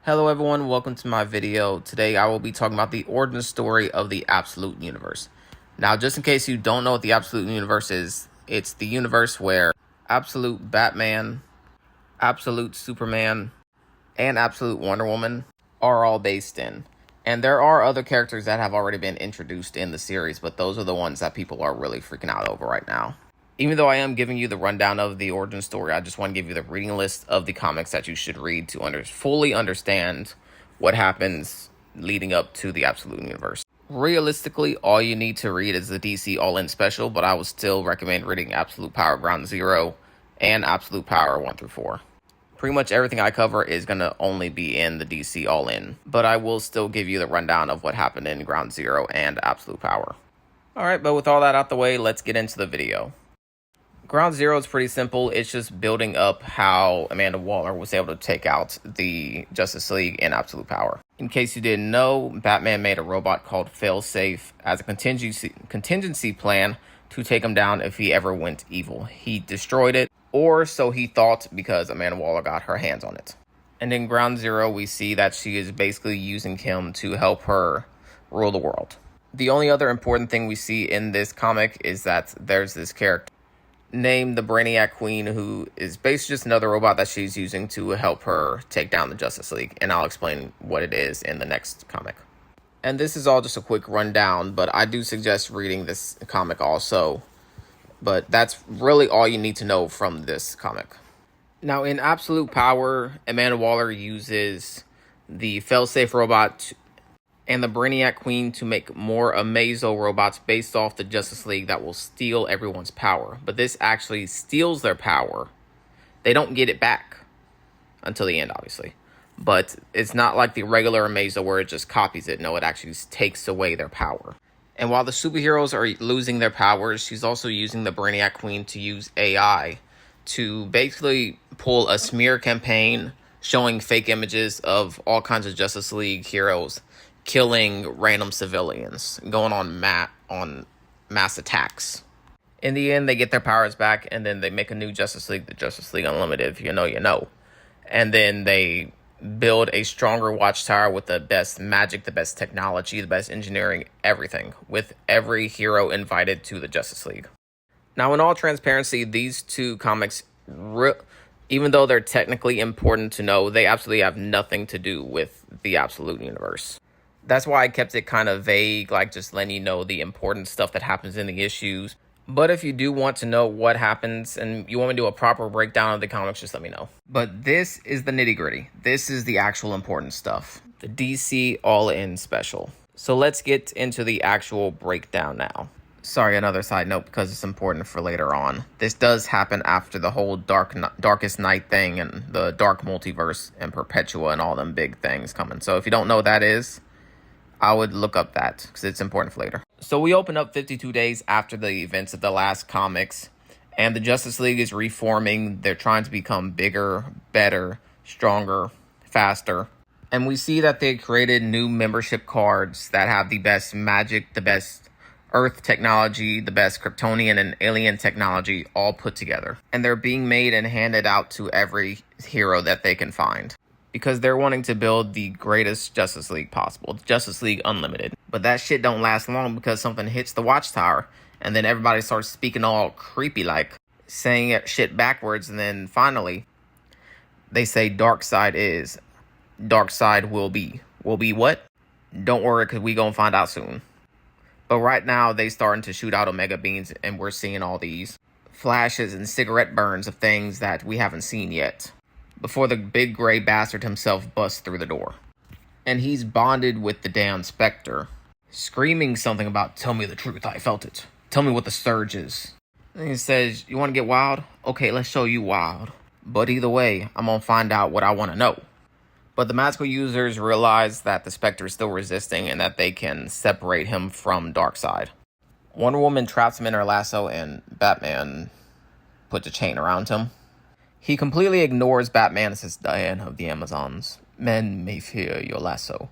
Hello everyone, welcome to my video. Today I will be talking about the origin story of the Absolute Universe. Now, just in case you don't know what the Absolute Universe is, it's the universe where Absolute Batman, Absolute Superman, and Absolute Wonder Woman are all based in. And there are other characters that have already been introduced in the series, but those are the ones that people are really freaking out over right now. Even though I am giving you the rundown of the origin story, I just want to give you the reading list of the comics that you should read to fully understand what happens leading up to the Absolute Universe. Realistically, all you need to read is the DC All-In Special, but I would still recommend reading Absolute Power Ground Zero and Absolute Power 1 through 4. Pretty much everything I cover is going to only be in the DC All-In, but I will still give you the rundown of what happened in Ground Zero and Absolute Power. Alright, but with all that out the way, let's get into the video. Ground Zero is pretty simple. It's just building up how Amanda Waller was able to take out the Justice League in Absolute Power. In case you didn't know, Batman made a robot called Failsafe as a contingency plan to take him down if he ever went evil. He destroyed it, or so he thought, because Amanda Waller got her hands on it. And in Ground Zero, we see that she is basically using him to help her rule the world. The only other important thing we see in this comic is that there's this character named the Brainiac Queen, who is basically just another robot that she's using to help her take down the Justice League, and I'll explain what it is in the next comic. And this is all just a quick rundown, but I do suggest reading this comic also, but that's really all you need to know from this comic. Now, in Absolute Power, Amanda Waller uses the Failsafe robot and the Brainiac Queen to make more Amazo robots based off the Justice League that will steal everyone's power. But this actually steals their power. They don't get it back until the end, obviously. But it's not like the regular Amazo where it just copies it. No, it actually takes away their power. And while the superheroes are losing their powers, she's also using the Brainiac Queen to use AI to basically pull a smear campaign showing fake images of all kinds of Justice League heroes killing random civilians, going on mass attacks. In the end, they get their powers back, and then they make a new Justice League, the Justice League Unlimited, if you know, you know. And then they build a stronger watchtower with the best magic, the best technology, the best engineering, everything, with every hero invited to the Justice League. Now, in all transparency, these two comics, even though they're technically important to know, they absolutely have nothing to do with the Absolute Universe. That's why I kept it kind of vague, like just letting you know the important stuff that happens in the issues. But if you do want to know what happens and you want me to do a proper breakdown of the comics, just let me know. But this is the nitty gritty. This is the actual important stuff. The DC All-In Special. So let's get into the actual breakdown now. Sorry, another side note because it's important for later on. This does happen after the whole Darkest Night thing and the Dark Multiverse and Perpetua and all them big things coming. So if you don't know what that is, I would look up that because it's important for later. So we open up 52 days after the events of the last comics, and the Justice League is reforming. They're trying to become bigger, better, stronger, faster. And we see that they created new membership cards that have the best magic, the best Earth technology, the best Kryptonian and alien technology all put together. And they're being made and handed out to every hero that they can find, because they're wanting to build the greatest Justice League possible, Justice League Unlimited. But that shit don't last long because something hits the watchtower, and then everybody starts speaking all creepy-like, saying shit backwards, and then finally, they say Darkseid is, Darkseid will be. Will be what? Don't worry, because we gonna find out soon. But right now, they starting to shoot out Omega Beams, and we're seeing all these flashes and cigarette burns of things that we haven't seen yet, before the big gray bastard himself busts through the door. And he's bonded with the damn Spectre, screaming something about, "Tell me the truth, I felt it. Tell me what the surge is." And he says, "You want to get wild? Okay, let's show you wild. But either way, I'm going to find out what I want to know." But the magical users realize that the Spectre is still resisting and that they can separate him from Darkseid. Wonder Woman traps him in her lasso, and Batman puts a chain around him. He completely ignores Batman and says, "Diana of the Amazons, men may fear your lasso,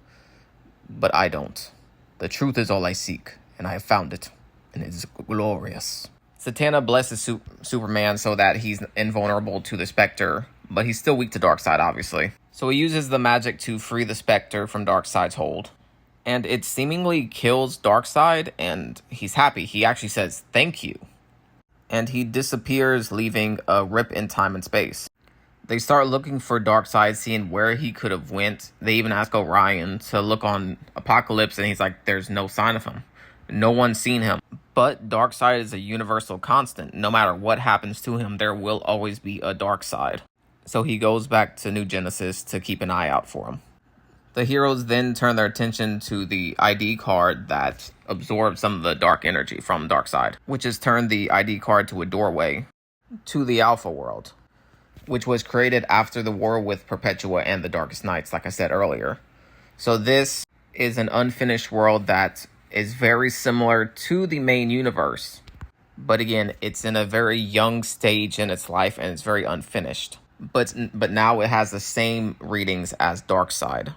but I don't. The truth is all I seek, and I have found it, and it is glorious." Zatanna blesses Superman so that he's invulnerable to the Spectre, but he's still weak to Darkseid, obviously. So he uses the magic to free the Spectre from Darkseid's hold. And it seemingly kills Darkseid, and he's happy. He actually says, "Thank you." And he disappears, leaving a rip in time and space. They start looking for Darkseid, seeing where he could have went. They even ask Orion to look on Apocalypse, and he's like, there's no sign of him. No one's seen him. But Darkseid is a universal constant. No matter what happens to him, there will always be a Darkseid. So he goes back to New Genesis to keep an eye out for him. The heroes then turn their attention to the ID card that absorbs some of the dark energy from Darkseid, which has turned the ID card to a doorway to the Alpha world, which was created after the war with Perpetua and the Darkest Knights, like I said earlier. So this is an unfinished world that is very similar to the main universe. But again, it's in a very young stage in its life and it's very unfinished. But now it has the same readings as Darkseid.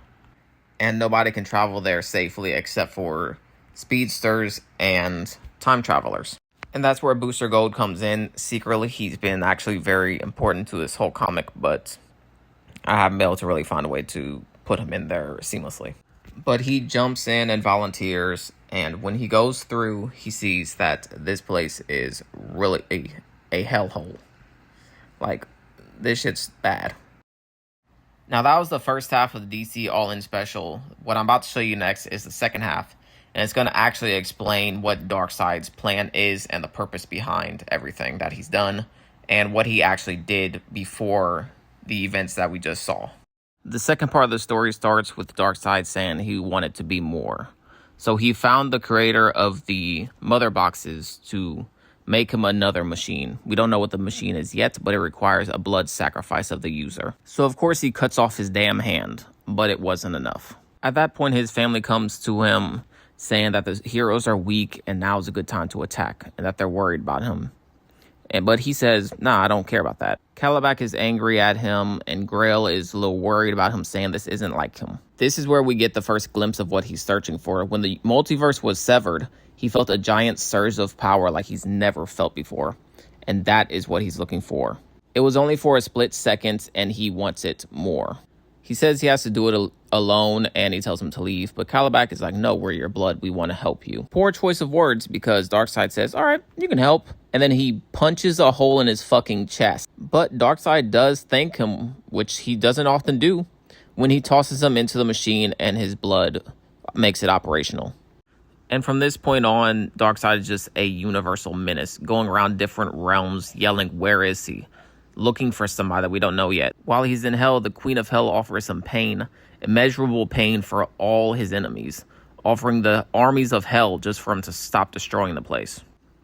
And nobody can travel there safely except for speedsters and time travelers. And that's where Booster Gold comes in. Secretly, he's been actually very important to this whole comic, but I haven't been able to really find a way to put him in there seamlessly. But he jumps in and volunteers, and when he goes through, he sees that this place is really a hellhole. Like, this shit's bad. Now, that was the first half of the DC All-In Special. What I'm about to show you next is the second half. And it's going to actually explain what Darkseid's plan is and the purpose behind everything that he's done. And what he actually did before the events that we just saw. The second part of the story starts with Darkseid saying he wanted to be more. So he found the creator of the mother boxes to make him another machine. We don't know what the machine is yet, but it requires a blood sacrifice of the user. So of course he cuts off his damn hand, but it wasn't enough. At that point, his family comes to him saying that the heroes are weak and now is a good time to attack and that they're worried about him. But he says, nah, I don't care about that. Kalibak is angry at him and Grail is a little worried about him, saying this isn't like him. This is where we get the first glimpse of what he's searching for. When the multiverse was severed, he felt a giant surge of power like he's never felt before. And that is what he's looking for. It was only for a split second and he wants it more. He says he has to do it alone and he tells him to leave. But Kalibak is like, no, we're your blood. We want to help you. Poor choice of words because Darkseid says, all right, you can help. And then he punches a hole in his fucking chest. But Darkseid does thank him, which he doesn't often do, when he tosses him into the machine and his blood makes it operational. And from this point on, Darkseid is just a universal menace, going around different realms, yelling, where is he? Looking for somebody that we don't know yet. While he's in hell, the Queen of Hell offers him pain, immeasurable pain for all his enemies, offering the armies of hell just for him to stop destroying the place.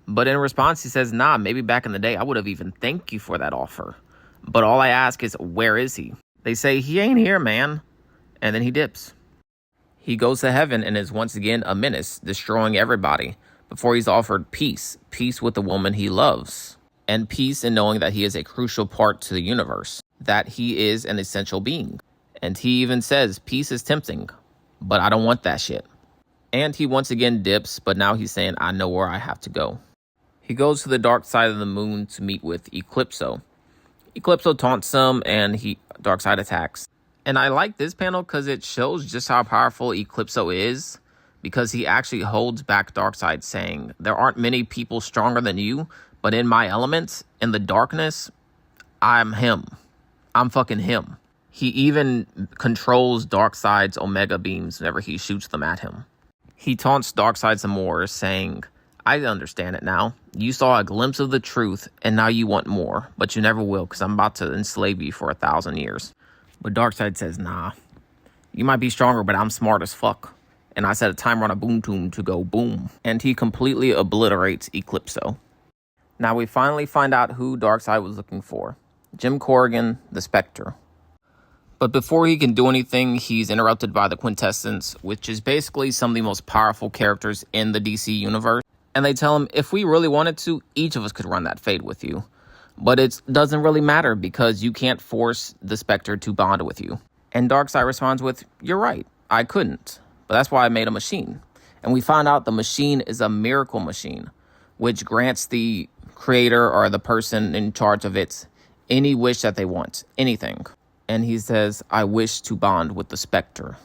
But in response, he says, nah, maybe back in the day, I would have even thanked you for that offer. But all I ask is, where is he? They say, he ain't here, man. And then he dips. He goes to heaven and is once again a menace, destroying everybody, before he's offered peace. Peace with the woman he loves. And peace in knowing that he is a crucial part to the universe. That he is an essential being. And he even says, peace is tempting, but I don't want that shit. And he once again dips, but now he's saying, I know where I have to go. He goes to the dark side of the moon to meet with Eclipso. Eclipso taunts him and Darkseid attacks. And I like this panel because it shows just how powerful Eclipso is, because he actually holds back Darkseid, saying, there aren't many people stronger than you, but in my element, in the darkness, I'm him. I'm fucking him. He even controls Darkseid's Omega beams whenever he shoots them at him. He taunts Darkseid some more, saying, I understand it now. You saw a glimpse of the truth, and now you want more, but you never will, because I'm about to enslave you for 1,000 years. But Darkseid says, nah, you might be stronger, but I'm smart as fuck. And I set a timer on a boom tune to go boom. And he completely obliterates Eclipso. Now we finally find out who Darkseid was looking for. Jim Corrigan, the Spectre. But before he can do anything, he's interrupted by the Quintessence, which is basically some of the most powerful characters in the DC universe. And they tell him, if we really wanted to, each of us could run that fade with you. But it doesn't really matter because you can't force the Spectre to bond with you. And Darkseid responds with, you're right, I couldn't. But that's why I made a machine. And we find out the machine is a miracle machine, which grants the creator or the person in charge of it any wish that they want, anything. And he says, I wish to bond with the Spectre.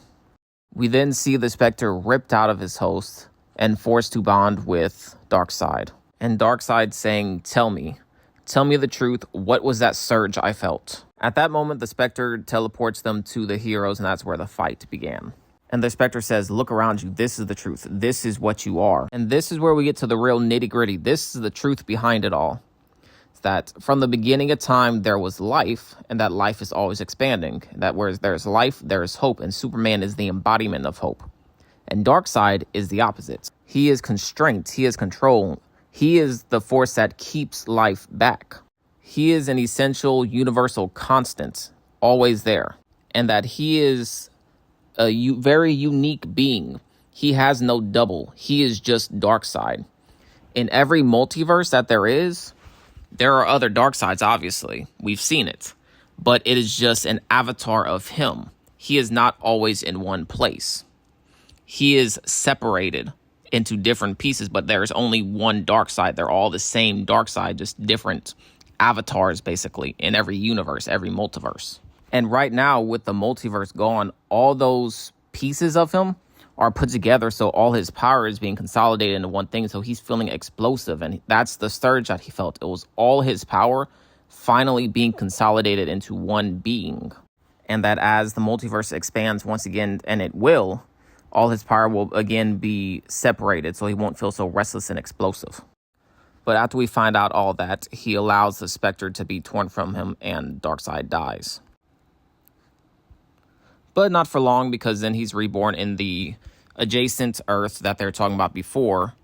We then see the Spectre ripped out of his host and forced to bond with Darkseid. And Darkseid saying, tell me the truth. What was that surge I felt? At that moment, the Spectre teleports them to the heroes, and that's where the fight began. And the Spectre says, look around you. This is the truth. This is what you are. And this is where we get to the real nitty gritty. This is the truth behind it all. It's that from the beginning of time, there was life, and that life is always expanding. That where there's life, there is hope, and Superman is the embodiment of hope. And Darkseid is the opposite. He is constraint. He is control. He is the force that keeps life back. He is an essential, universal constant, always there. And that he is a very unique being. He has no double. He is just Darkseid. In every multiverse that there are other Darkseids, obviously. We've seen it. But it is just an avatar of him. He is not always in one place. He is separated into different pieces, but there's only one Darkseid. They're all the same Darkseid, just different avatars, basically, in every universe, every multiverse. And right now, with the multiverse gone, all those pieces of him are put together, so all his power is being consolidated into one thing, so he's feeling explosive, and that's the surge that he felt. It was all his power finally being consolidated into one being. And that as the multiverse expands once again, and it will, all his power will again be separated, so he won't feel so restless and explosive. But after we find out all that, he allows the Spectre to be torn from him, and Darkseid dies. But not for long, because then he's reborn in the adjacent Earth that they were talking about before.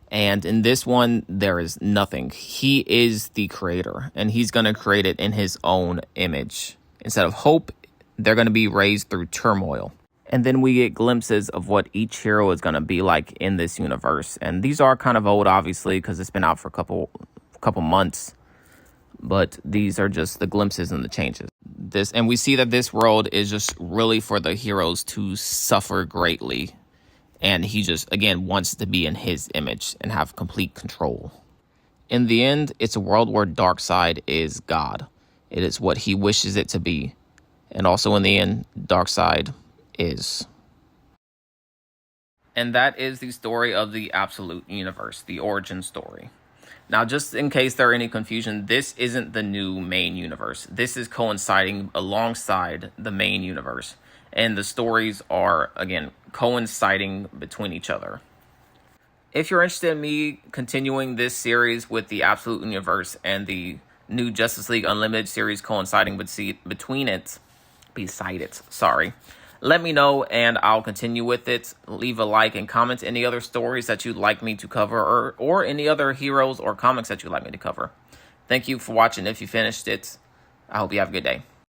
And in this one, there is nothing. He is the creator, and he's going to create it in his own image. Instead of hope, they're going to be raised through turmoil. And then we get glimpses of what each hero is going to be like in this universe. And these are kind of old, obviously, because it's been out for a couple months. But these are just the glimpses and the changes. And we see that this world is just really for the heroes to suffer greatly. And he just, again, wants to be in his image and have complete control. In the end, it's a world where Darkseid is God. It is what he wishes it to be. And also in the end, Darkseid is. And that is the story of the Absolute Universe, the origin story. Now, just in case there are any confusion, this isn't the new main universe. This is coinciding alongside the main universe. And the stories are, again, coinciding between each other. If you're interested in me continuing this series with the Absolute Universe and the new Justice League Unlimited series coinciding beside it, let me know and I'll continue with it. Leave a like and comment any other stories that you'd like me to cover or any other heroes or comics that you'd like me to cover. Thank you for watching. If you finished it, I hope you have a good day.